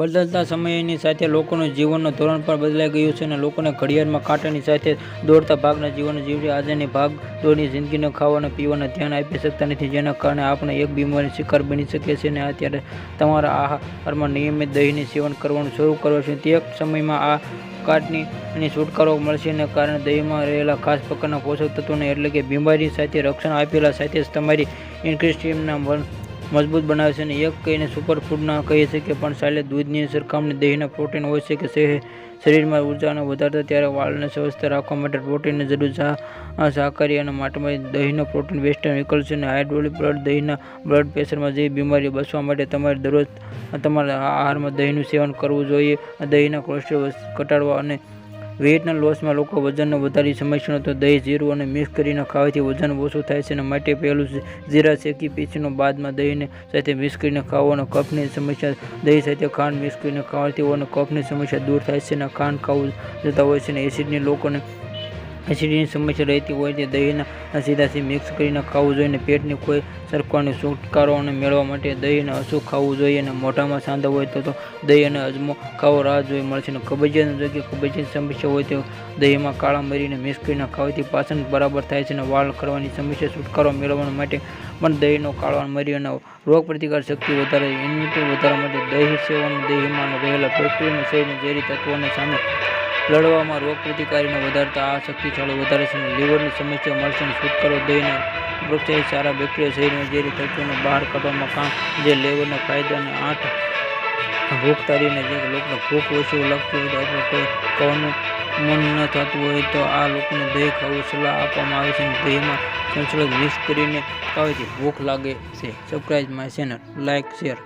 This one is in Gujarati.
બદલતા સમયની સાથે લોકોનું જીવનનું ધોરણ પણ બદલાઈ ગયું છે અને લોકોને ઘડિયાળમાં કાંટાની સાથે દોડતા ભાગના જીવન જીવવી આજની ભાગ દોડની જિંદગીને ખાવાના પીવાના ધ્યાન આપી શકતા નથી, જેના કારણે આપણે એક બીમારીનો શિકાર બની શકીએ છીએ. અને અત્યારે તમારા આહારમાં નિયમિત દહીંનું સેવન કરવાનું શરૂ કરો છો. તે સમયમાં આ કાટની છુટકારો મળશે અને કારણે દહીંમાં રહેલા ખાસ પ્રકારના પોષક તત્વોને એટલે કે બીમારી સાથે રક્ષણ આપેલા સાથે જ તમારી ઇન્ટેસ્ટાઇનને મજબૂત બનાવે છે. અને એક કહીને સુપરફૂડના કહી શકે પણ ચાલે. દૂધની સરખામણી દહીંના પ્રોટીન હોય છે કે શરીરમાં ઉર્જાને વધારતા ત્યારે વાળને સ્વસ્થ રાખવા માટે પ્રોટીનની જરૂર શાકાહારી અને માટેમાં દહીંનો પ્રોટીન બેસ્ટ વિકલ્પ છે. અને હાઇડ્રોલિક બ્લડ દહીંના બ્લડ પ્રેશરમાં જેવી બીમારી બચવા માટે તમારે દરરોજ તમારા આહારમાં દહીંનું સેવન કરવું જોઈએ. દહીંના કોલેસ્ટ્રોલ ઘટાડવા અને વેઇટના લોસમાં લોકો વજન વધારી સમસ્યાનો તો દહીં જીરું અને મિક્સ કરીને ખાવાથી વજન ઓછું થાય છે. અને માટે પહેલું જીરા શેકી પીસીને બાદમાં દહીંને સાથે મિક્સ કરીને ખાવો અને કફની સમસ્યા દહીં સાથે ખાંડ મિક્સ કરીને ખાવાથી અને કફની સમસ્યા દૂર થાય છે. અને ખાંડ ખાવું જતા હોય છે અને એસિડની લોકોને એસિડિટીની સમસ્યા રહેતી હોય તે દહીંના સીધાથી મિક્સ કરીને ખાવું જોઈએ. અને પેટની કોઈ સરખાની છુટકારો મેળવવા માટે દહીંને અચૂક ખાવું જોઈએ. અને મોઢામાં સાંધા હોય તો દહીં અને અજમો ખાવો રાહત જોઈ મળશે. અને કબજિયાતની જગ્યાએ કબજિયાતની સમસ્યા હોય તો દહીંમાં કાળા મરીને મિક્સ કરીને ખાવાથી પાચન બરાબર થાય છે. અને વાળ ખરવાની સમસ્યા છુટકારો મેળવવા માટે પણ દહીંનો કાળા મરી અને રોગ પ્રતિકાર શક્તિ વધારે ઇમ્યુનિટી વધારવા માટે દહીં સેવન દહીંમાં રહેલા બેક્ટેરિયા શરીરના ઝેરી તત્વોને સામે લડવામાં રોગ પ્રતિકારીને વધારતા આ શક્તિશાળી વધારે છે. અને લીવરની સમસ્યા મળશે અને છુટકારો દહીંને પ્રોત્સાહિત સારા બેક્ટેરિયા શરીરના ઝેરી તત્વોને બહાર કાઢવામાં કામ જે લીવરના ફાયદા. અને 8 ભૂખ તારીને જે લોકોને ભૂખ ઓછી લાગતી હોય અથવા કોઈ ખાવાનું મન ન થતું હોય તો આ લોકોને દહીં ખાવું સલાહ આપવામાં આવે છે. અને દહીંમાં સંતુલિત મિક્સ કરીને ખાવાથી ભૂખ લાગે છે. Subscribe my channel, like, share.